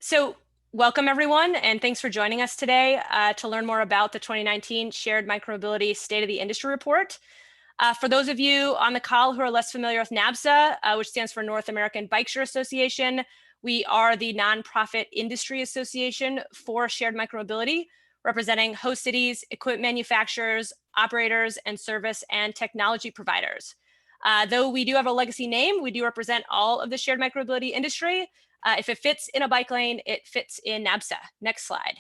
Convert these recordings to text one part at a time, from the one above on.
So welcome everyone, and thanks for joining us today to learn more about the 2019 Shared Micromobility State of the Industry Report. For those of you on the call who are less familiar with NABSA, which stands for North American Bike Share Association, we are the nonprofit industry association for shared micromobility, representing host cities, equipment manufacturers, operators, and service and technology providers. Though we do have a legacy name, we do represent all of the shared micromobility industry. If it fits in a bike lane, it fits in NABSA. Next slide.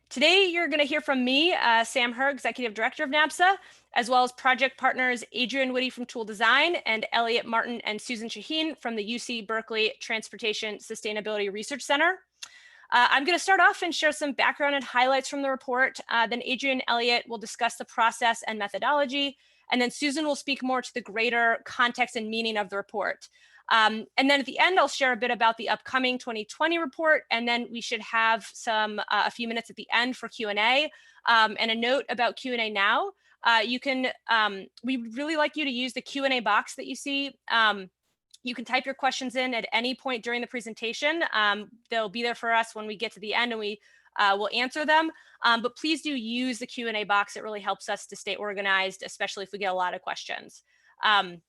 Today, you're going to hear from me, Sam Herr, Executive Director of NABSA, as well as project partners Adrian Whitty from Toole Design and Elliot Martin and Susan Shaheen from the UC Berkeley Transportation Sustainability Research Center. I'm going to start off and share some background and highlights from the report. Then Adrian and Elliot will discuss the process and methodology. And then Susan will speak more to the greater context and meaning of the report. And then at the end, I'll share a bit about the upcoming 2020 report. And then we should have a few minutes at the end for Q&A. And a note about Q&A now. We'd really like you to use the Q&A box that you see. You can type your questions in at any point during the presentation. They'll be there for us when we get to the end, and we will answer them. But please do use the Q&A box. It really helps us to stay organized, especially if we get a lot of questions. And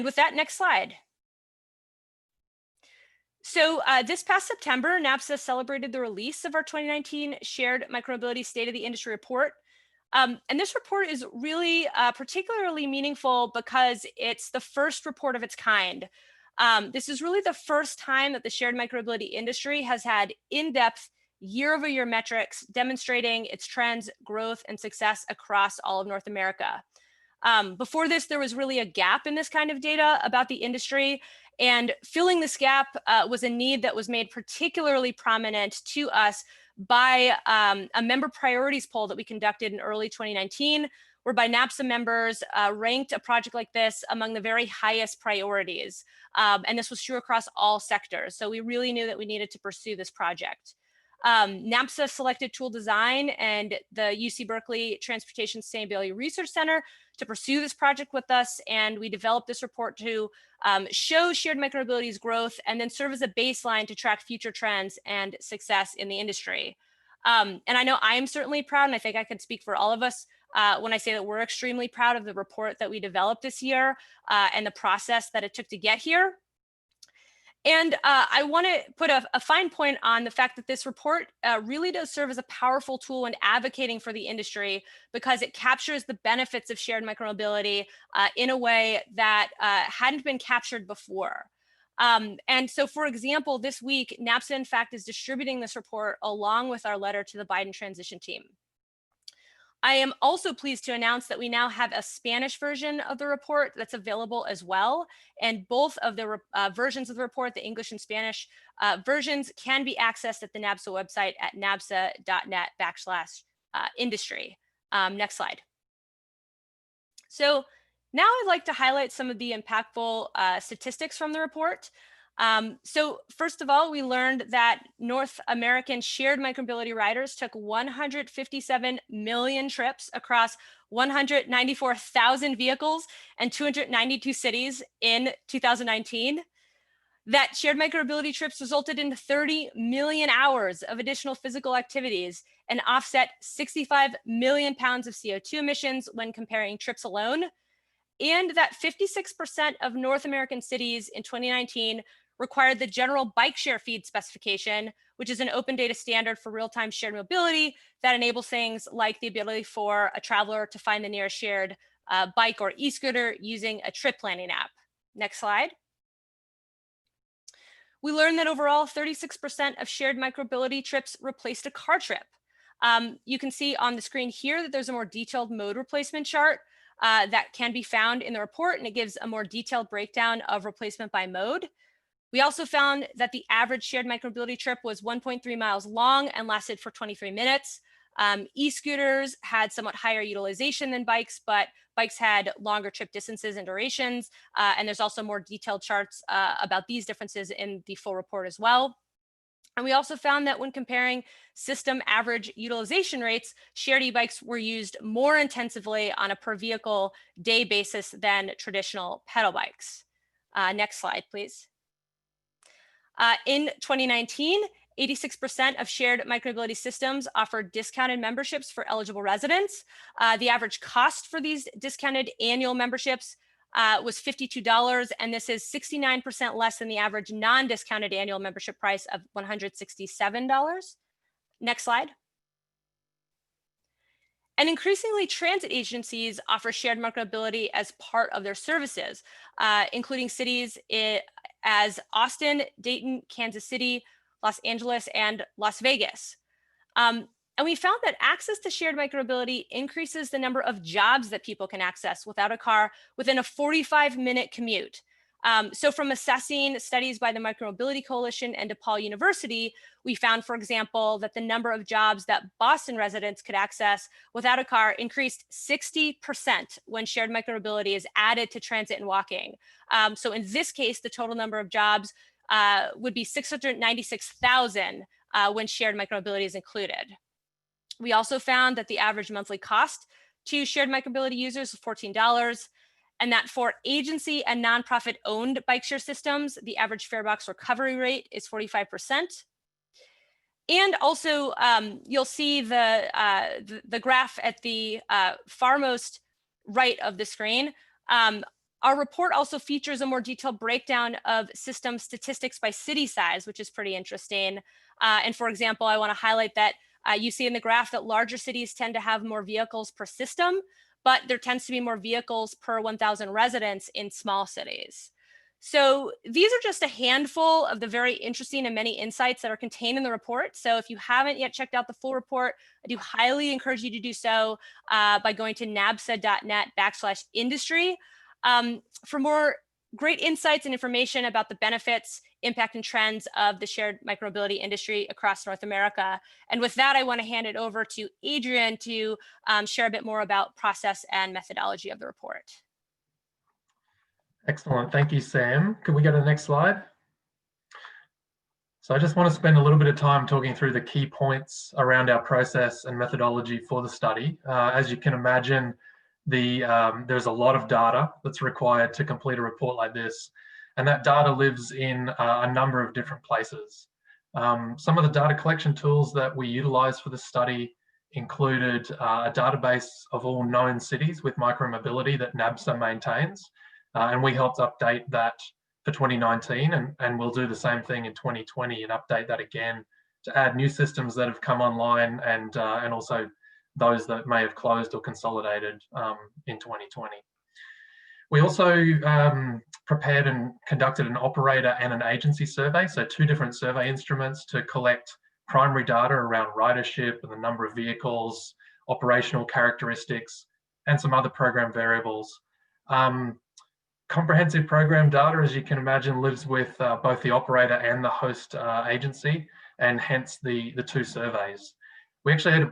with that, next slide. So this past September, NABSA celebrated the release of our 2019 Shared Micromobility State of the Industry Report. And this report is really particularly meaningful because it's the first report of its kind. This is really the first time that the shared micromobility industry has had in-depth year-over-year metrics demonstrating its trends, growth, and success across all of North America. Before this, there was really a gap in this kind of data about the industry, and filling this gap was a need that was made particularly prominent to us by a member priorities poll that we conducted in early 2019, whereby NABSA members ranked a project like this among the very highest priorities. And this was true across all sectors. So we really knew that we needed to pursue this project. NABSA selected Toole Design and the UC Berkeley Transportation Sustainability Research Center to pursue this project with us. And we developed this report to show shared micromobility's growth and then serve as a baseline to track future trends and success in the industry. And I know I am certainly proud, and I think I can speak for all of us when I say that we're extremely proud of the report that we developed this year and the process that it took to get here. And I want to put a fine point on the fact that this report really does serve as a powerful tool in advocating for the industry because it captures the benefits of shared micromobility in a way that hadn't been captured before. And so, for example, this week, NABSA, in fact, is distributing this report along with our letter to the Biden transition team. I am also pleased to announce that we now have a Spanish version of the report that's available as well. And both of the versions of the report, the English and Spanish versions, can be accessed at the NABSA website at nabsa.net/industry. Next slide. So now I'd like to highlight some of the impactful statistics from the report. So first of all, we learned that North American shared micromobility riders took 157 million trips across 194,000 vehicles and 292 cities in 2019. That shared micromobility trips resulted in 30 million hours of additional physical activities and offset 65 million pounds of CO2 emissions when comparing trips alone. And that 56% of North American cities in 2019 required the general bike share feed specification, which is an open data standard for real-time shared mobility that enables things like the ability for a traveler to find the nearest shared bike or e-scooter using a trip planning app. Next slide. We learned that overall 36% of shared micromobility trips replaced a car trip. You can see on the screen here that there's a more detailed mode replacement chart that can be found in the report, and it gives a more detailed breakdown of replacement by mode. We also found that the average shared micromobility trip was 1.3 miles long and lasted for 23 minutes. E-scooters had somewhat higher utilization than bikes, but bikes had longer trip distances and durations. And there's also more detailed charts about these differences in the full report as well. And we also found that when comparing system average utilization rates, shared e-bikes were used more intensively on a per vehicle day basis than traditional pedal bikes. Next slide, please. In 2019, 86% of shared micromobility systems offered discounted memberships for eligible residents. The average cost for these discounted annual memberships was $52, and this is 69% less than the average non-discounted annual membership price of $167. Next slide. And increasingly, transit agencies offer shared micromobility as part of their services, including cities as Austin, Dayton, Kansas City, Los Angeles, and Las Vegas. And we found that access to shared micromobility increases the number of jobs that people can access without a car within a 45-minute commute. So from assessing studies by the Micromobility Coalition and DePaul University, we found, for example, that the number of jobs that Boston residents could access without a car increased 60% when shared micromobility is added to transit and walking. So in this case, the total number of jobs would be 696,000 when shared micromobility is included. We also found that the average monthly cost to shared micromobility users was $14, and that for agency and nonprofit owned bike share systems, the average fare box recovery rate is 45%. And also, you'll see the graph at the farmost right of the screen. Our report also features a more detailed breakdown of system statistics by city size, which is pretty interesting. And for example, I want to highlight that you see in the graph that larger cities tend to have more vehicles per system, but there tends to be more vehicles per 1,000 residents in small cities. So these are just a handful of the very interesting and many insights that are contained in the report. So if you haven't yet checked out the full report, I do highly encourage you to do so by going to nabsa.net/industry. For more great insights and information about the benefits, impact, and trends of the shared micromobility industry across North America. And with that, I want to hand it over to Adrian to share a bit more about process and methodology of the report. Excellent. Thank you, Sam. Could we go to the next slide? So I just want to spend a little bit of time talking through the key points around our process and methodology for the study. As you can imagine, there's a lot of data that's required to complete a report like this, and that data lives in a number of different places. Some of the data collection tools that we utilized for the study included a database of all known cities with micromobility that NABSA maintains, and we helped update that for 2019, and we'll do the same thing in 2020 and update that again to add new systems that have come online and also those that may have closed or consolidated in 2020. We also prepared and conducted an operator and an agency survey, so two different survey instruments to collect primary data around ridership and the number of vehicles, operational characteristics, and some other program variables. Comprehensive program data, as you can imagine, lives with both the operator and the host agency, and hence the two surveys. We actually had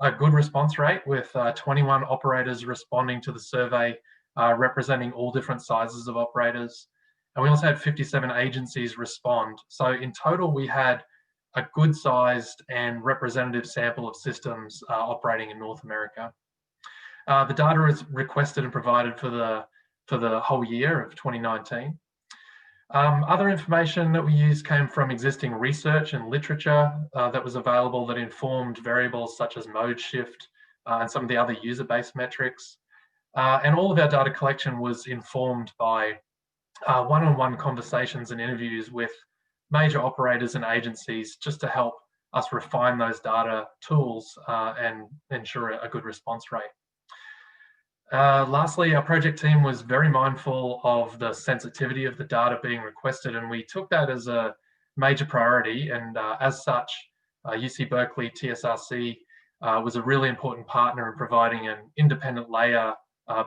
a good response rate with 21 operators responding to the survey, representing all different sizes of operators. And we also had 57 agencies respond. So in total, we had a good sized and representative sample of systems operating in North America. The data is requested and provided for the whole year of 2019. Other information that we used came from existing research and literature that was available that informed variables such as mode shift and some of the other user-based metrics. And all of our data collection was informed by one-on-one conversations and interviews with major operators and agencies just to help us refine those data tools and ensure a good response rate. Lastly, our project team was very mindful of the sensitivity of the data being requested, and we took that as a major priority. And as such, UC Berkeley TSRC was a really important partner in providing an independent layer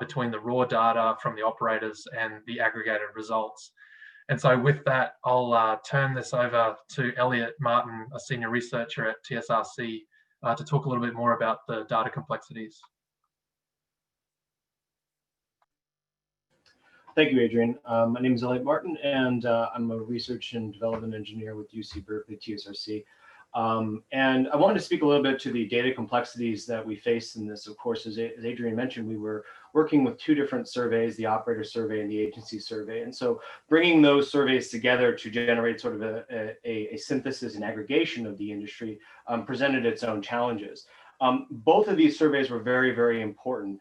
between the raw data from the operators and the aggregated results. And so with that, I'll turn this over to Elliot Martin, a senior researcher at TSRC, to talk a little bit more about the data complexities. Thank you, Adrian. My name is Elliot Martin, and I'm a research and development engineer with UC Berkeley TSRC. And I wanted to speak a little bit to the data complexities that we face in this. Of course, as Adrian mentioned, we were working with two different surveys, the operator survey and the agency survey. And so bringing those surveys together to generate sort of a synthesis and aggregation of the industry presented its own challenges. Both of these surveys were very, very important.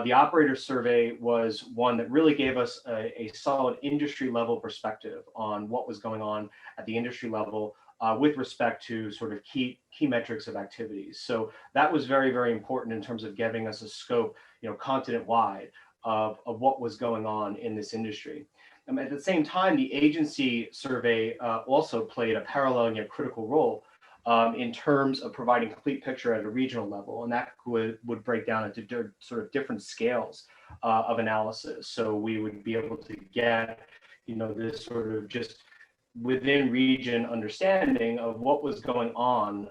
The operator survey was one that really gave us a solid industry level perspective on what was going on at the industry level with respect to sort of key metrics of activities. So that was very, very important in terms of giving us a scope, continent wide of what was going on in this industry. At the same time, the agency survey also played a parallel yet critical role in terms of providing complete picture at a regional level, and that would break down into sort of different scales of analysis. So we would be able to get, this sort of just within region understanding of what was going on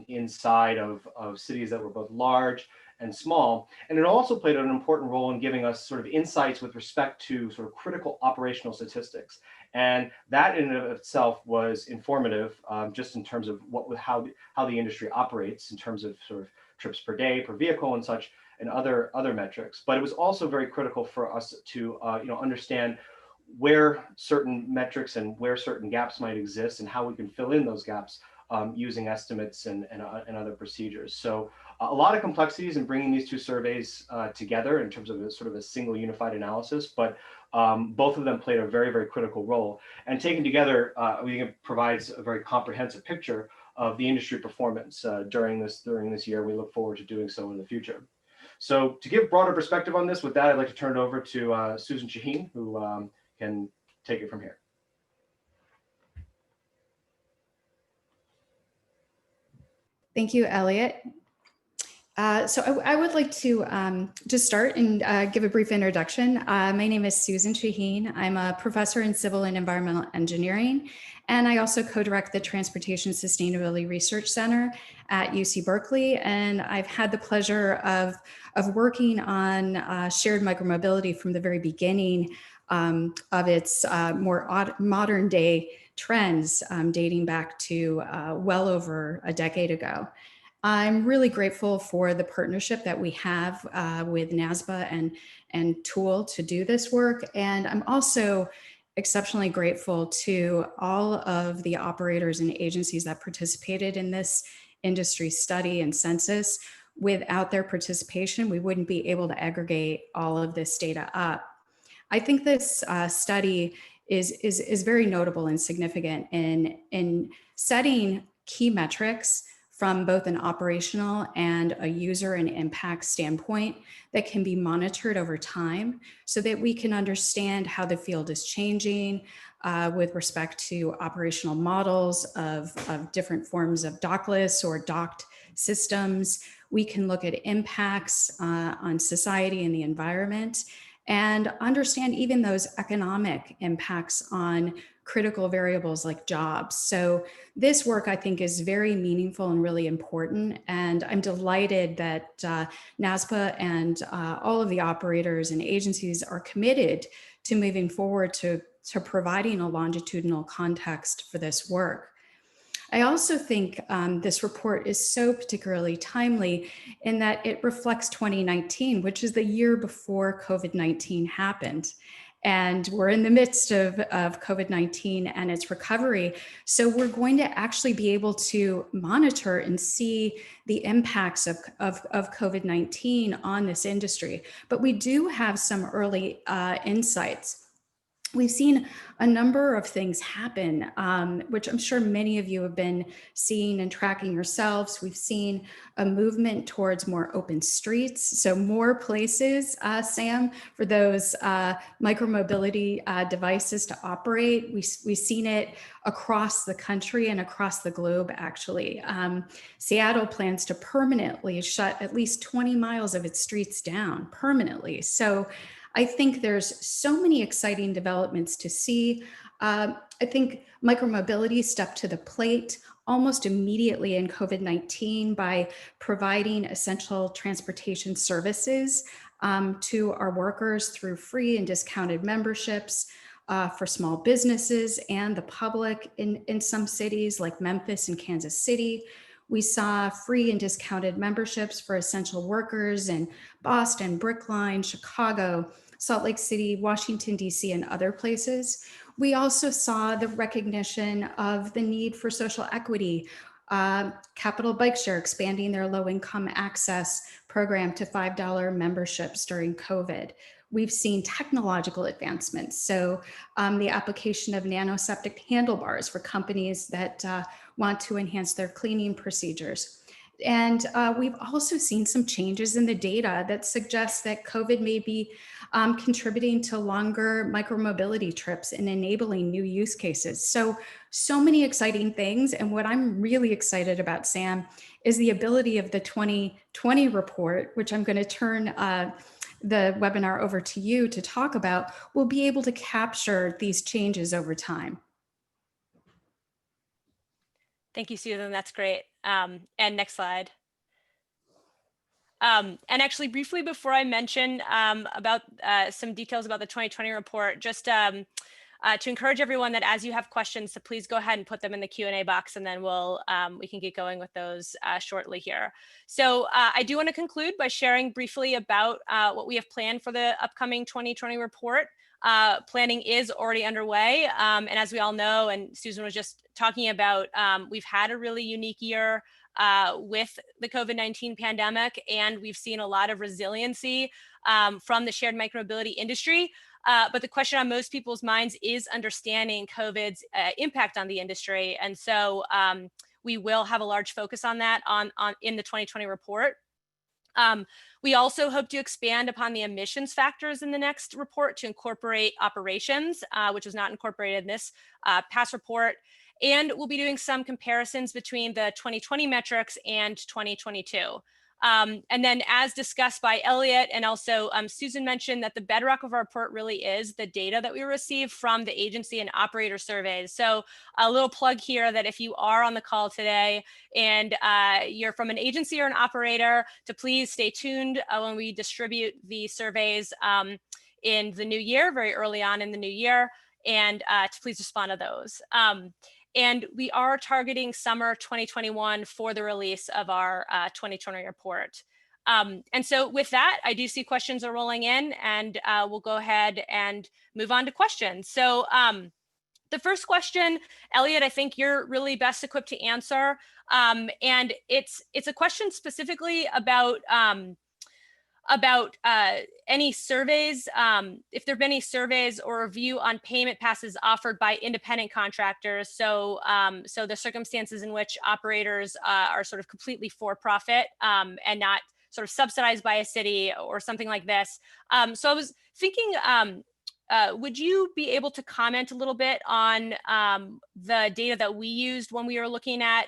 inside of cities that were both large and small. And it also played an important role in giving us sort of insights with respect to sort of critical operational statistics. And that in and of itself was informative, just in terms of how the industry operates in terms of sort of trips per day, per vehicle and such, and other metrics. But it was also very critical for us to understand where certain metrics and where certain gaps might exist and how we can fill in those gaps using estimates and other procedures. So a lot of complexities in bringing these two surveys together in terms of a sort of a single unified analysis, but both of them played a very, very critical role. And taken together, we think it provides a very comprehensive picture of the industry performance during this year. We look forward to doing so in the future. So to give broader perspective on this, with that, I'd like to turn it over to Susan Shaheen, who can take it from here. Thank you, Elliot. So I would like to just start and give a brief introduction. My name is Susan Shaheen. I'm a professor in civil and environmental engineering, and I also co-direct the Transportation Sustainability Research Center at UC Berkeley. And I've had the pleasure of working on shared micromobility from the very beginning of its more modern day trends dating back to well over a decade ago. I'm really grateful for the partnership that we have with NABSA and Toole to do this work. And I'm also exceptionally grateful to all of the operators and agencies that participated in this industry study and census. Without their participation, we wouldn't be able to aggregate all of this data up. I think this study is very notable and significant in setting key metrics from both an operational and a user and impact standpoint that can be monitored over time so that we can understand how the field is changing with respect to operational models of different forms of dockless or docked systems. We can look at impacts on society and the environment and understand even those economic impacts on critical variables like jobs. So this work, I think, is very meaningful and really important. And I'm delighted that NABSA and all of the operators and agencies are committed to moving forward to providing a longitudinal context for this work. I also think this report is so particularly timely in that it reflects 2019, which is the year before COVID-19 happened. And we're in the midst of COVID-19 and its recovery. So we're going to actually be able to monitor and see the impacts of COVID-19 on this industry. But we do have some early insights. We've seen a number of things happen, which I'm sure many of you have been seeing and tracking yourselves. We've seen a movement towards more open streets, so more places, Sam, for those micromobility devices to operate. We've seen it across the country and across the globe, actually. Seattle plans to permanently shut at least 20 miles of its streets down, permanently. So I think there's so many exciting developments to see. I think micromobility stepped to the plate almost immediately in COVID-19 by providing essential transportation services to our workers through free and discounted memberships for small businesses and the public in some cities like Memphis and Kansas City. We saw free and discounted memberships for essential workers in Boston, Brookline, Chicago, Salt Lake City, Washington, D.C., and other places. We also saw the recognition of the need for social equity. Capital Bike Share expanding their low-income access program to $5 memberships during COVID. We've seen technological advancements. So the application of nanoseptic handlebars for companies that want to enhance their cleaning procedures. And we've also seen some changes in the data that suggest that COVID may be contributing to longer micromobility trips and enabling new use cases. So many exciting things. And what I'm really excited about, Sam, is the ability of the 2020 report, which I'm going to turn the webinar over to you to talk about, will be able to capture these changes over time. Thank you, Susan. That's great. And next slide. And actually, briefly before I mention about some details about the 2020 report, just to encourage everyone that as you have questions, so please go ahead and put them in the Q&A box, and then we can get going with those shortly here. So I do want to conclude by sharing briefly about what we have planned for the upcoming 2020 report. Planning is already underway, and as we all know, and Susan was just talking about, we've had a really unique year with the COVID-19 pandemic, and we've seen a lot of resiliency from the shared micromobility industry. But the question on most people's minds is understanding COVID's impact on the industry. And so we will have a large focus on that in the 2020 report. We also hope to expand upon the emissions factors in the next report to incorporate operations, which was not incorporated in this past report. And we'll be doing some comparisons between the 2020 metrics and 2022. And then, as discussed by Elliot, and also Susan mentioned, that the bedrock of our report really is the data that we receive from the agency and operator surveys. So a little plug here that if you are on the call today and you're from an agency or an operator, to please stay tuned when we distribute the surveys in the new year, very early on in the new year, and to please respond to those. And we are targeting summer 2021 for the release of our 2020 report. And so with that, I do see questions are rolling in, and we'll go ahead and move on to questions. So the first question, Elliot, I think you're really best equipped to answer. And it's a question specifically about any surveys, if there have been any surveys or review on payment passes offered by independent contractors. So, so the circumstances in which operators are sort of completely for profit and not sort of subsidized by a city or something like this. So I was thinking, would you be able to comment a little bit on the data that we used when we were looking at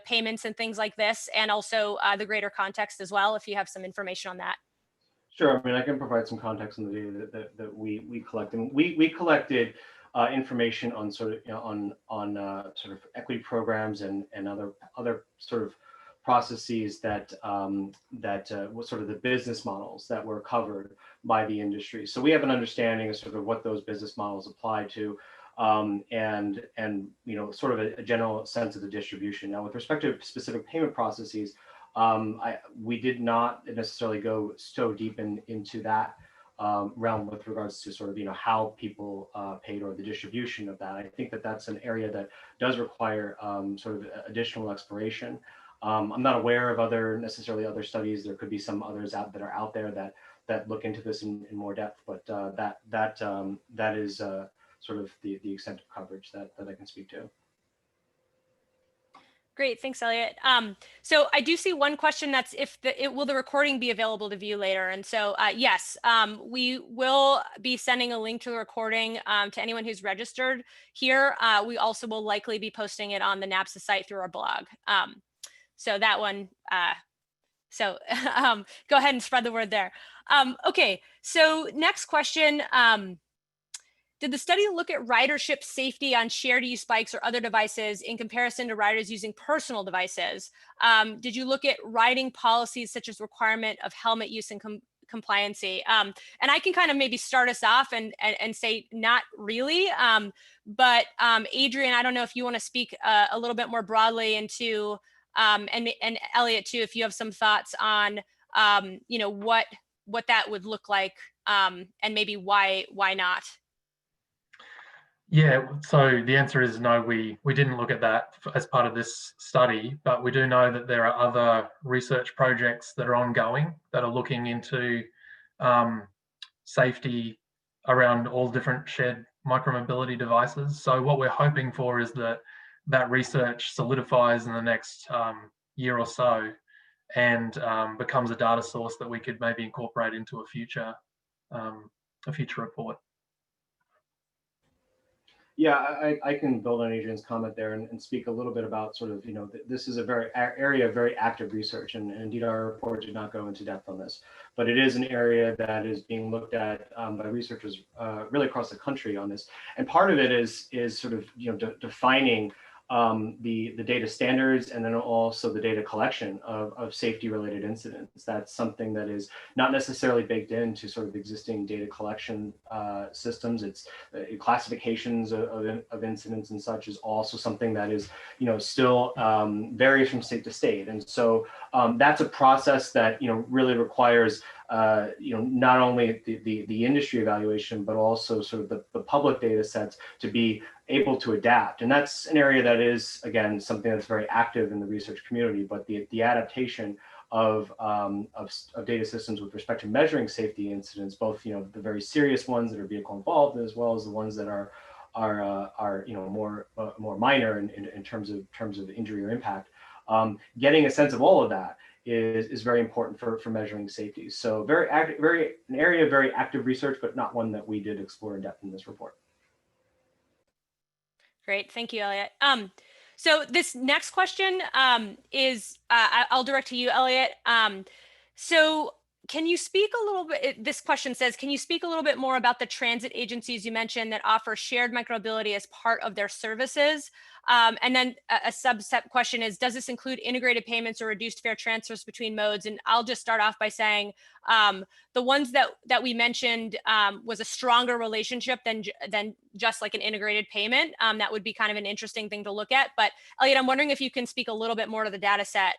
payments and things like this, and also the greater context as well, if you have some information on that? Sure. I mean, I can provide some context on the data that we collected. We collected information on sort of sort of equity programs and other sort of processes that was sort of the business models that were covered by the industry. So we have an understanding of sort of what those business models apply to. And sort of a general sense of the distribution. Now, with respect to specific payment processes, we did not necessarily go so deep into that realm with regards to sort of how people paid or the distribution of that. I think that that's an area that does require sort of additional exploration. I'm not aware of necessarily other studies. There could be some others that are out there that look into this in more depth, but that is sort of the extent of coverage that I can speak to. Great, thanks, Elliot. So I do see one question that's will the recording be available to view later? And so yes, we will be sending a link to the recording to anyone who's registered here. We also will likely be posting it on the NABSA site through our blog. So that one, go ahead and spread the word there. Okay, so next question. Did the study look at ridership safety on shared use bikes or other devices in comparison to riders using personal devices? Did you look at riding policies such as requirement of helmet use and compliancy? And I can kind of maybe start us off and say not really, but Adrian, I don't know if you want to speak a little bit more broadly into And Elliot too, if you have some thoughts on what that would look like, and maybe why not. Yeah, so the answer is no, we didn't look at that as part of this study, but we do know that there are other research projects that are ongoing that are looking into safety around all different shared micromobility devices. So what we're hoping for is that research solidifies in the next year or so and becomes a data source that we could maybe incorporate into a future report. Yeah, I can build on Adrian's comment there and speak a little bit about sort of, this is a area of very active research, and indeed our report did not go into depth on this, but it is an area that is being looked at by researchers really across the country on this. And part of it is sort of, defining the data standards, and then also the data collection of safety related incidents. That's something that is not necessarily baked into sort of existing data collection systems. It's classifications of incidents and such is also something that is, still varies from state to state. And so that's a process that, really requires not only the industry evaluation, but also sort of the public data sets to be able to adapt. And that's an area that is, again, something that's very active in the research community, but the adaptation of data systems with respect to measuring safety incidents, both, the very serious ones that are vehicle involved, as well as the ones that are more minor in terms of injury or impact. Getting a sense of all of that is very important for measuring safety. So an area of very active research, but not one that we did explore in depth in this report. Great, thank you, Elliot. So this next question is, I'll direct to you, Elliot. So can you speak a little bit, this question says, can you speak a little bit more about the transit agencies you mentioned that offer shared micromobility as part of their services? And then a subset question is, does this include integrated payments or reduced fare transfers between modes? And I'll just start off by saying the ones that we mentioned was a stronger relationship than just like an integrated payment. That would be kind of an interesting thing to look at. But Elliot, I'm wondering if you can speak a little bit more to the data set,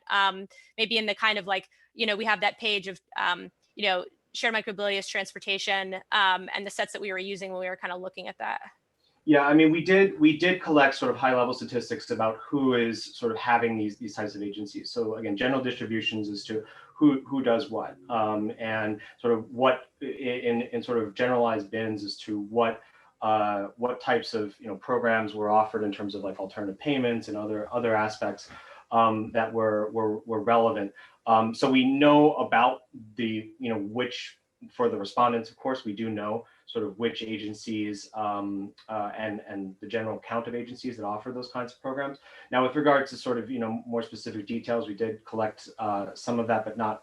maybe in the kind of like, we have that page of, shared micromobility as transportation and the sets that we were using when we were kind of looking at that. Yeah, I mean, we did collect sort of high level statistics about who is sort of having these types of agencies. So again, general distributions as to who does what, and sort of what in sort of generalized bins as to what types of programs were offered in terms of like alternative payments and other aspects that were relevant. So we know about the which, for the respondents, of course, we do know sort of which agencies and the general count of agencies that offer those kinds of programs. Now, with regards to sort of more specific details, we did collect some of that, but not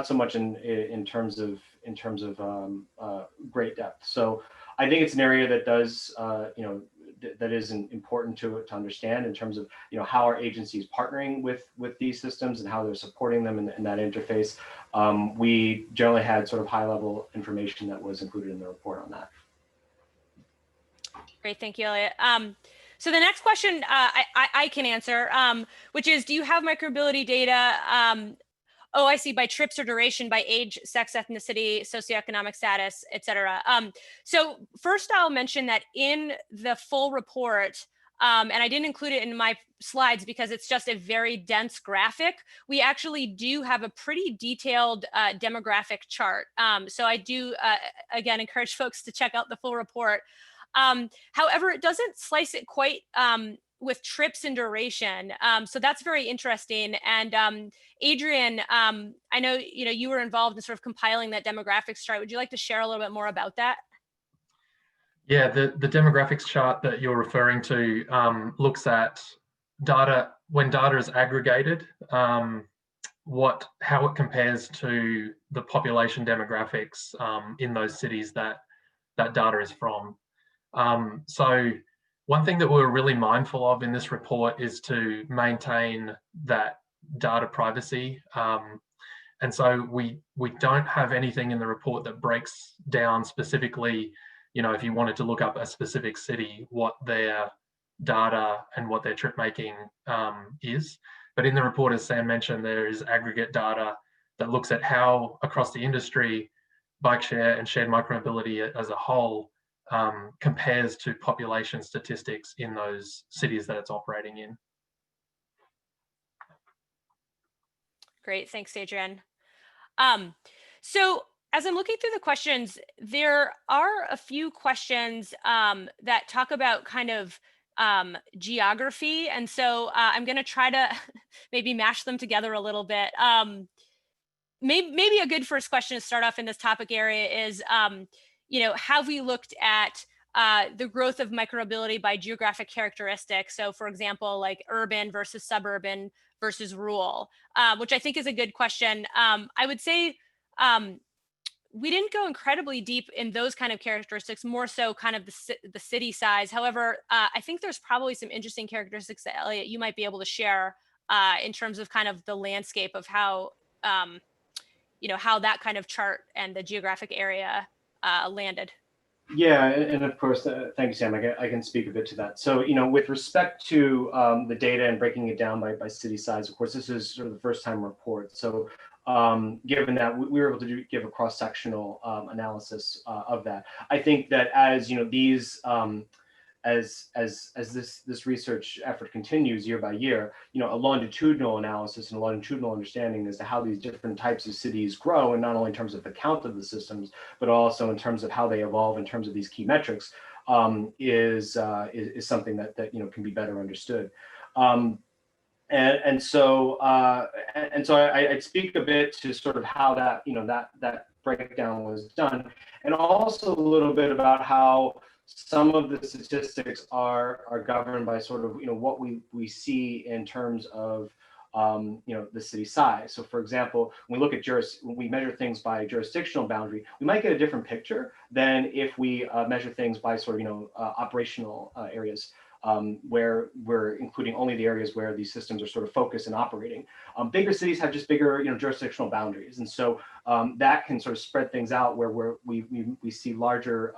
so much in terms of great depth. So I think it's an area that does that is important to understand in terms of how our agencies partnering with these systems and how they're supporting them in that interface. We generally had sort of high level information that was included in the report on that. Great, thank you, Elliot. So the next question I can answer, which is, do you have micromobility data? Oh, I see, by trips or duration, by age, sex, ethnicity, socioeconomic status, et cetera. So first I'll mention that in the full report, and I didn't include it in my slides because it's just a very dense graphic, we actually do have a pretty detailed demographic chart. So I do, again, encourage folks to check out the full report. However, it doesn't slice it quite with trips and duration. So that's very interesting. And Adrian, I know you were involved in sort of compiling that demographics chart. Would you like to share a little bit more about that? Yeah, the demographics chart that you're referring to looks at data, when data is aggregated, how it compares to the population demographics in those cities that data is from. So one thing that we're really mindful of in this report is to maintain that data privacy. And so we don't have anything in the report that breaks down specifically, if you wanted to look up a specific city, what their data and what their trip making is. But in the report, as Sam mentioned, there is aggregate data that looks at how across the industry, bike share and shared micromobility as a whole compares to population statistics in those cities that it's operating in. Great, thanks, Adrian. So as I'm looking through the questions, there are a few questions that talk about kind of geography. And so I'm going to try to maybe mash them together a little bit. Maybe a good first question to start off in this topic area is, have we looked at the growth of micromobility by geographic characteristics? So for example, like urban versus suburban versus rural, which I think is a good question. I would say we didn't go incredibly deep in those kind of characteristics, more so kind of the city size. However, I think there's probably some interesting characteristics that, Elliot, you might be able to share in terms of kind of the landscape of how, how that kind of chart and the geographic area landed. Yeah, and of course, thank you, Sam. I can speak a bit to that. So, with respect to the data and breaking it down by city size, of course, this is sort of the first time report. So, given that we were able to give a cross-sectional analysis of that, I think that as these as this research effort continues year by year, a longitudinal analysis and a longitudinal understanding as to how these different types of cities grow, and not only in terms of the count of the systems, but also in terms of how they evolve in terms of these key metrics, is something that can be better understood. And so I'd speak a bit to sort of how that that breakdown was done, and also a little bit about how some of the statistics are governed by sort of what we see in terms of the city size. So for example, when we look at when we measure things by jurisdictional boundary, we might get a different picture than if we measure things by sort of operational areas. Where we're including only the areas where these systems are sort of focused and operating. Bigger cities have just bigger, jurisdictional boundaries, and so that can sort of spread things out where we see larger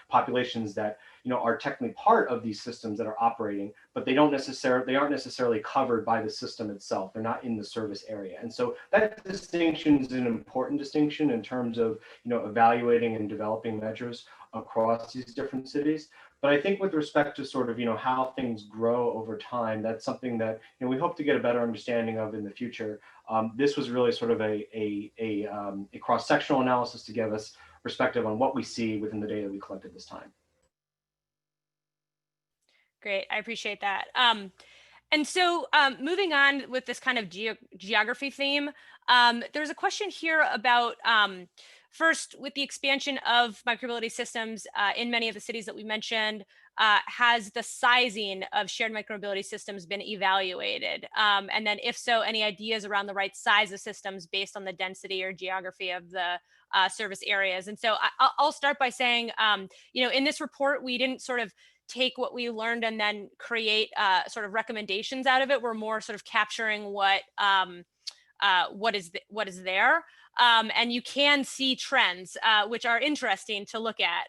populations that are technically part of these systems that are operating, but they aren't necessarily covered by the system itself. They're not in the service area, and so that distinction is an important distinction in terms of evaluating and developing measures across these different cities. But I think with respect to sort of how things grow over time, that's something that we hope to get a better understanding of in the future. This was really sort of a cross-sectional analysis to give us perspective on what we see within the data we collected this time. Great, I appreciate that. And so moving on with this kind of geography theme, there's a question here about first, with the expansion of micromobility systems in many of the cities that we mentioned, has the sizing of shared micromobility systems been evaluated? And then if so, any ideas around the right size of systems based on the density or geography of the service areas? And so I'll start by saying, in this report, we didn't sort of take what we learned and then create sort of recommendations out of it. We're more sort of capturing what is there. And you can see trends, which are interesting to look at.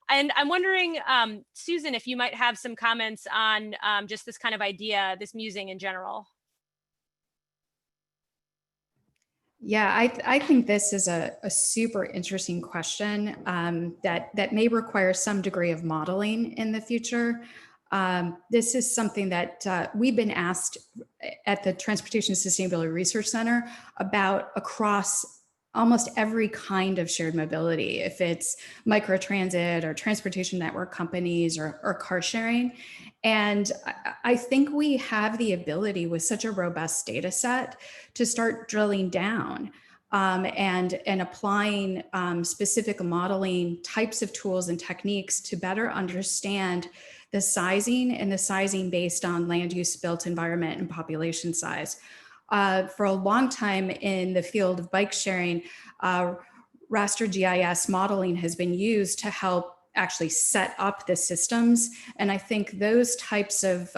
And I'm wondering, Susan, if you might have some comments on just this kind of idea, this musing in general. Yeah, I think this is a super interesting question that may require some degree of modeling in the future. This is something that we've been asked at the Transportation Sustainability Research Center about across almost every kind of shared mobility, if it's microtransit or transportation network companies or car sharing. And I think we have the ability with such a robust data set to start drilling down and applying specific modeling types of tools and techniques to better understand the sizing based on land use, built environment, and population size. For a long time in the field of bike sharing, raster GIS modeling has been used to help actually set up the systems. And I think those types of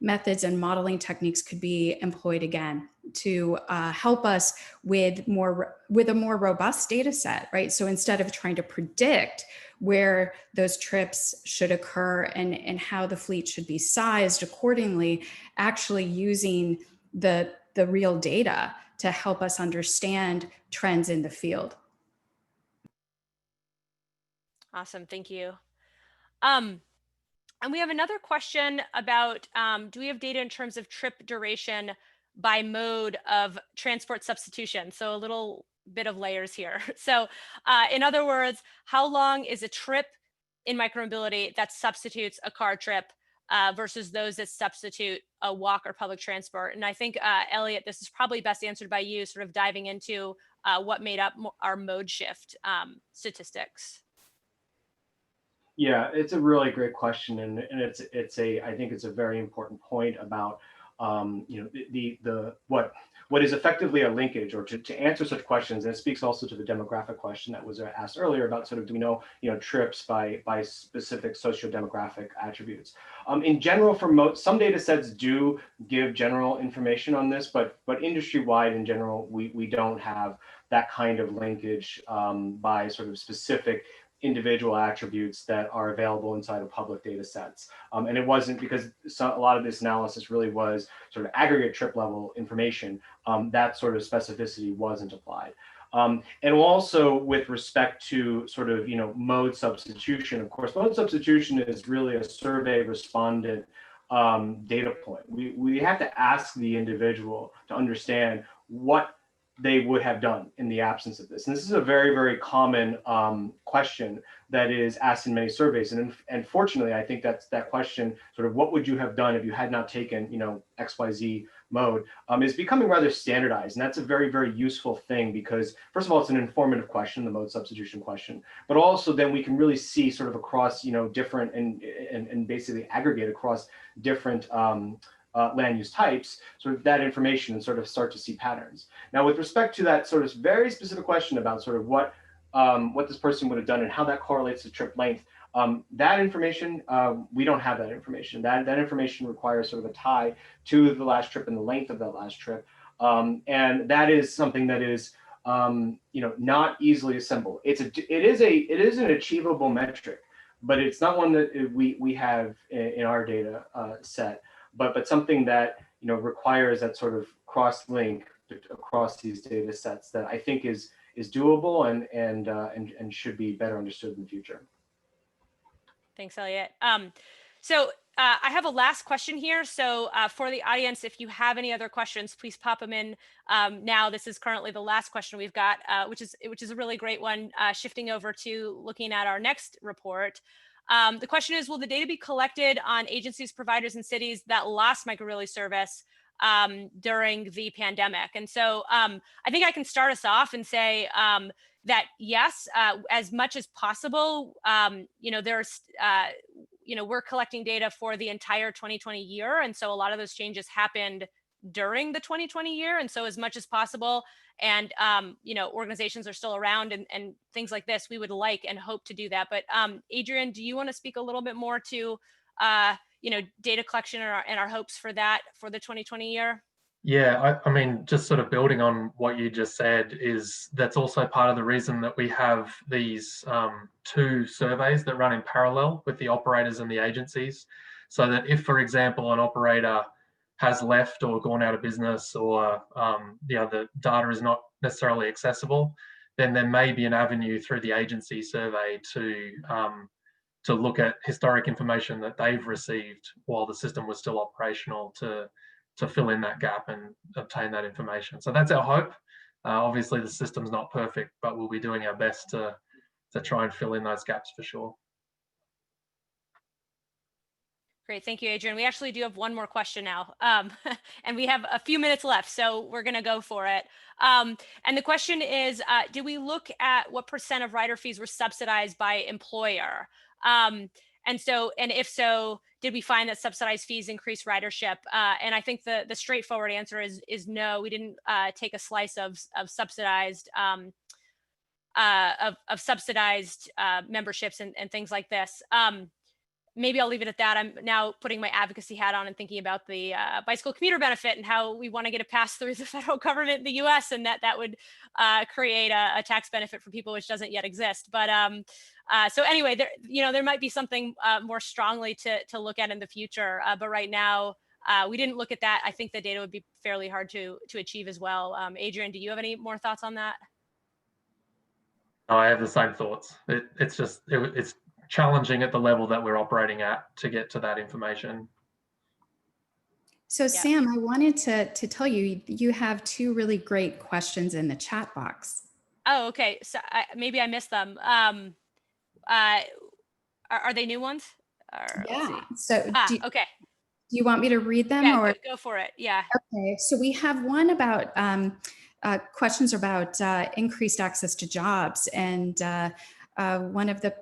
methods and modeling techniques could be employed again to help us with a more robust data set, right? So instead of trying to predict where those trips should occur and how the fleet should be sized accordingly, actually using the real data to help us understand trends in the field. Awesome, thank you. And we have another question about, do we have data in terms of trip duration by mode of transport substitution? So a little bit of layers here. So in other words, how long is a trip in micromobility that substitutes a car trip versus those that substitute a walk or public transport? And I think, Elliot, this is probably best answered by you, sort of diving into what made up our mode shift statistics. Yeah, it's a really great question, and I think it's a very important point about what is effectively a linkage, or to answer such questions. And it speaks also to the demographic question that was asked earlier about sort of, do we know trips by specific socio-demographic attributes. In general, for some data sets do give general information on this, but industry-wide in general, we don't have that kind of linkage by sort of specific individual attributes that are available inside of public data sets. And it wasn't because a lot of this analysis really was sort of aggregate trip level information. That sort of specificity wasn't applied. And also with respect to sort of, mode substitution, of course, mode substitution is really a survey respondent data point. We have to ask the individual to understand what they would have done in the absence of this. And this is a very, very common question that is asked in many surveys. And fortunately, I think that question, sort of what would you have done if you had not taken, XYZ mode, is becoming rather standardized. And that's a very, very useful thing because, first of all, it's an informative question, the mode substitution question, but also then we can really see sort of across, different and basically aggregate across different land use types, sort of that information, and sort of start to see patterns. Now, with respect to that sort of very specific question about sort of what this person would have done and how that correlates to trip length, that information, we don't have that information. That information requires sort of a tie to the last trip and the length of that last trip. And that is something that is not easily assembled. It is an achievable metric, but it's not one that we have in our data set. But something that requires that sort of cross-link across these data sets that I think is doable and should be better understood in the future. Thanks, Elliot. So I have a last question here. So for the audience, if you have any other questions, please pop them in now. This is currently the last question we've got, which is a really great one, shifting over to looking at our next report. The question is, will the data be collected on agencies, providers, and cities that lost micromobility service during the pandemic? And so I think I can start us off and say that yes, as much as possible, we're collecting data for the entire 2020 year. And so a lot of those changes happened during the 2020 year. And so as much as possible, and organizations are still around and things like this, we would like and hope to do that. But Adrian, do you want to speak a little bit more to data collection and our hopes for that for the 2020 year? Yeah, I mean, just sort of building on what you just said, that's also part of the reason that we have these two surveys that run in parallel with the operators and the agencies, so that if, for example, an operator has left or gone out of business, or the data is not necessarily accessible, then there may be an avenue through the agency survey to look at historic information that they've received while the system was still operational to fill in that gap and obtain that information. So that's our hope. Obviously, the system's not perfect, but we'll be doing our best to try and fill in those gaps for sure. Great, thank you, Adrian. We actually do have one more question now, and we have a few minutes left, so we're gonna go for it. And the question is, did we look at what % of rider fees were subsidized by employer? And if so, did we find that subsidized fees increase ridership? And I think the straightforward answer is no. We didn't take a slice of subsidized of subsidized memberships and things like this. Maybe I'll leave it at that. I'm now putting my advocacy hat on and thinking about the bicycle commuter benefit and how we want to get it passed through the federal government in the U.S. and that would create a tax benefit for people which doesn't yet exist. But so anyway, there might be something more strongly to look at in the future. But right now, we didn't look at that. I think the data would be fairly hard to achieve as well. Adrian, do you have any more thoughts on that? I have the same thoughts. It's challenging at the level that we're operating at to get to that information. So Sam, I wanted to tell you, you have two really great questions in the chat box. Oh, okay. So maybe I missed them. Are they new ones? Or, yeah. So okay. Do you want me to read them? Yeah, or go for it. Yeah. Okay. So we have one about questions about increased access to jobs. And one of the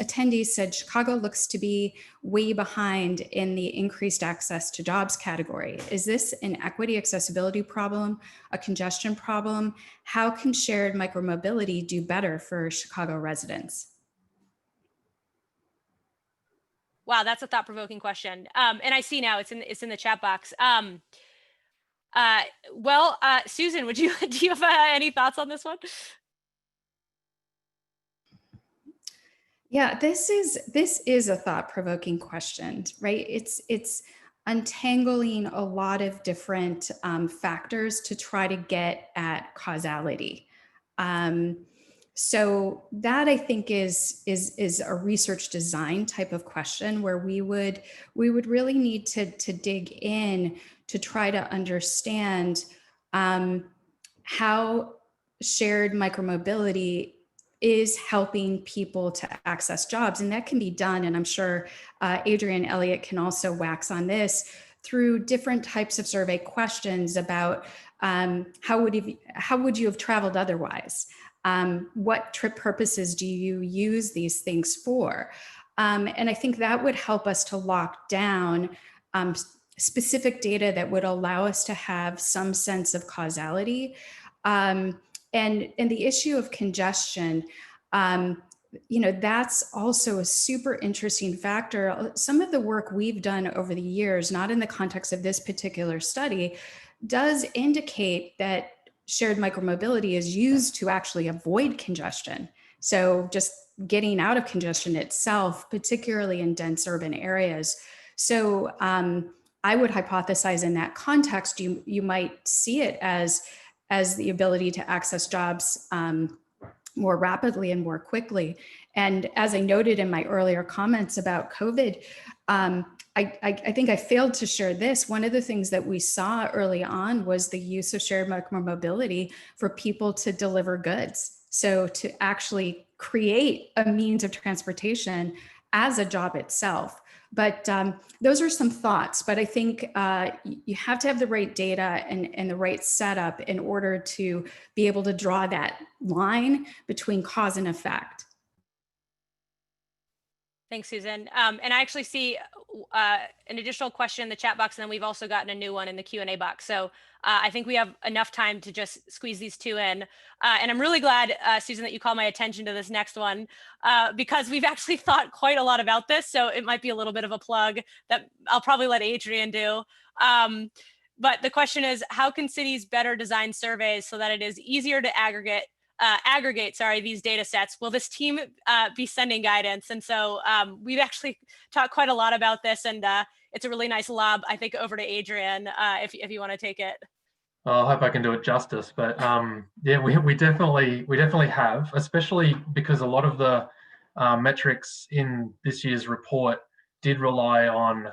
attendees said, Chicago looks to be way behind in the increased access to jobs category. Is this an equity accessibility problem, a congestion problem? How can shared micromobility do better for Chicago residents? Wow, that's a thought-provoking question. And I see now it's in the chat box. Susan, do you have any thoughts on this one? Yeah, this is a thought-provoking question, right? It's untangling a lot of different factors to try to get at causality. So that I think is a research design type of question where we would really need to dig in to try to understand how shared micromobility is helping people to access jobs. And that can be done, and I'm sure Adrian Elliott can also wax on this, through different types of survey questions about how would you have traveled otherwise? What trip purposes do you use these things for? And I think that would help us to lock down specific data that would allow us to have some sense of causality. And the issue of congestion, that's also a super interesting factor. Some of the work we've done over the years, not in the context of this particular study, does indicate that shared micromobility is used to actually avoid congestion. So just getting out of congestion itself, particularly in dense urban areas. So I would hypothesize in that context, you might see it as the ability to access jobs more rapidly and more quickly. And as I noted in my earlier comments about COVID, I think I failed to share this. One of the things that we saw early on was the use of shared micromobility for people to deliver goods. So to actually create a means of transportation as a job itself. But those are some thoughts, but I think you have to have the right data and the right setup in order to be able to draw that line between cause and effect. Thanks, Susan. And I actually see an additional question in the chat box, and then we've also gotten a new one in the Q&A box. So I think we have enough time to just squeeze these two in. And I'm really glad, Susan, that you called my attention to this next one, because we've actually thought quite a lot about this. So it might be a little bit of a plug that I'll probably let Adrian do. But the question is, how can cities better design surveys so that it is easier to aggregate these data sets? Will this team be sending guidance? And so we've actually talked quite a lot about this, and it's a really nice lob, I think, over to Adrian, if you want to take it. Well, I hope I can do it justice, but yeah, we definitely have, especially because a lot of the metrics in this year's report did rely on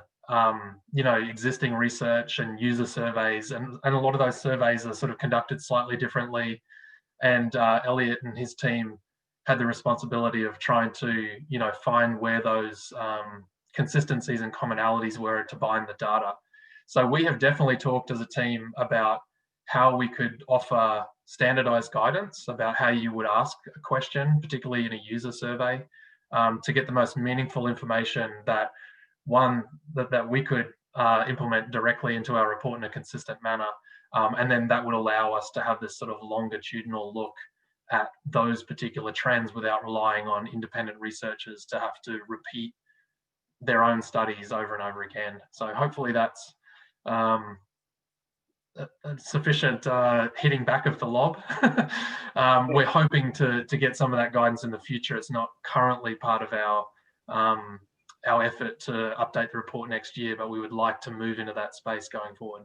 existing research and user surveys, and a lot of those surveys are sort of conducted slightly differently. And Elliot and his team had the responsibility of trying to, find where those consistencies and commonalities were to bind the data. So we have definitely talked as a team about how we could offer standardized guidance about how you would ask a question, particularly in a user survey, to get the most meaningful information that we could implement directly into our report in a consistent manner. And then that would allow us to have this sort of longitudinal look at those particular trends without relying on independent researchers to have to repeat their own studies over and over again. So hopefully that's sufficient hitting back of the lob. We're hoping to get some of that guidance in the future. It's not currently part of our effort to update the report next year, but we would like to move into that space going forward.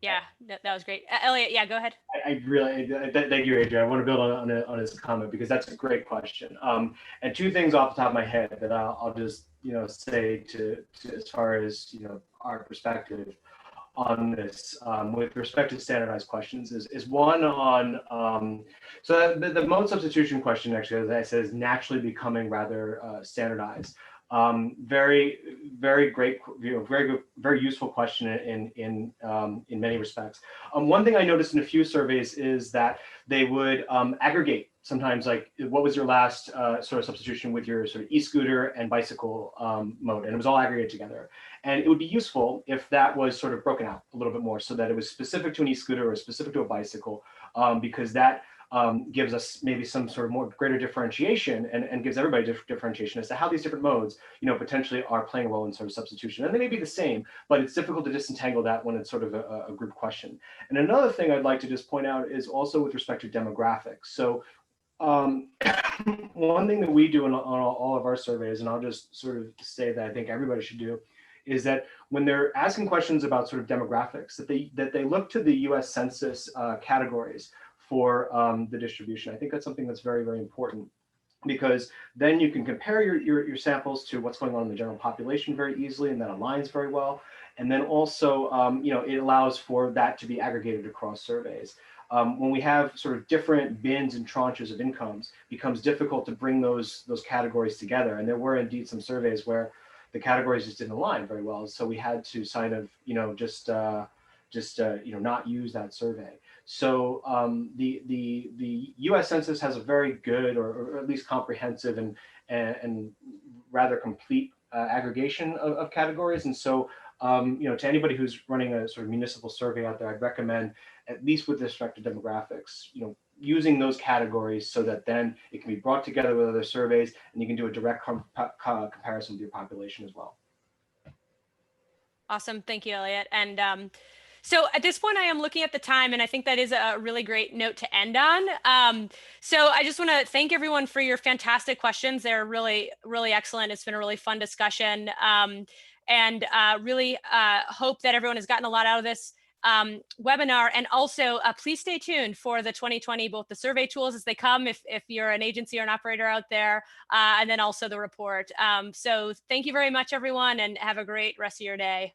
Yeah, that was great. Elliot, yeah, go ahead. I really thank you, Adrian. I want to build on his comment because that's a great question. And two things off the top of my head that I'll just say to as far as our perspective on this with respect to standardized questions is one on so the mode substitution question, actually, as I said, is naturally becoming rather standardized. Very great, very good, very useful question in many respects. One thing I noticed in a few surveys is that they would aggregate sometimes, like, what was your last sort of substitution with your sort of e-scooter and bicycle mode, and it was all aggregated together. And it would be useful if that was sort of broken out a little bit more so that it was specific to an e-scooter or specific to a bicycle, because that gives us maybe some sort of more greater differentiation and gives everybody differentiation as to how these different modes, potentially are playing a role in sort of substitution. And they may be the same, but it's difficult to disentangle that when it's sort of a group question. And another thing I'd like to just point out is also with respect to demographics. So one thing that we do on all of our surveys, and I'll just sort of say that I think everybody should do, is that when they're asking questions about sort of demographics, that they look to the US Census categories for the distribution. I think that's something that's very, very important, because then you can compare your samples to what's going on in the general population very easily, and that aligns very well. And then also, it allows for that to be aggregated across surveys. When we have sort of different bins and tranches of incomes, it becomes difficult to bring those categories together. And there were indeed some surveys where the categories just didn't align very well, so we had to kind of just not use that survey. So the U.S. Census has a very good, or at least comprehensive and rather complete aggregation of categories. And so to anybody who's running a sort of municipal survey out there, I'd recommend, at least with respect to demographics, using those categories so that then it can be brought together with other surveys, and you can do a direct comparison with your population as well. Awesome. Thank you, Elliot. And so at this point, I am looking at the time, and I think that is a really great note to end on. So I just want to thank everyone for your fantastic questions. They're really, really excellent. It's been a really fun discussion, and really hope that everyone has gotten a lot out of this webinar. And also please stay tuned for the 2020, both the survey tools as they come, if you're an agency or an operator out there, and then also the report. So thank you very much, everyone, and have a great rest of your day.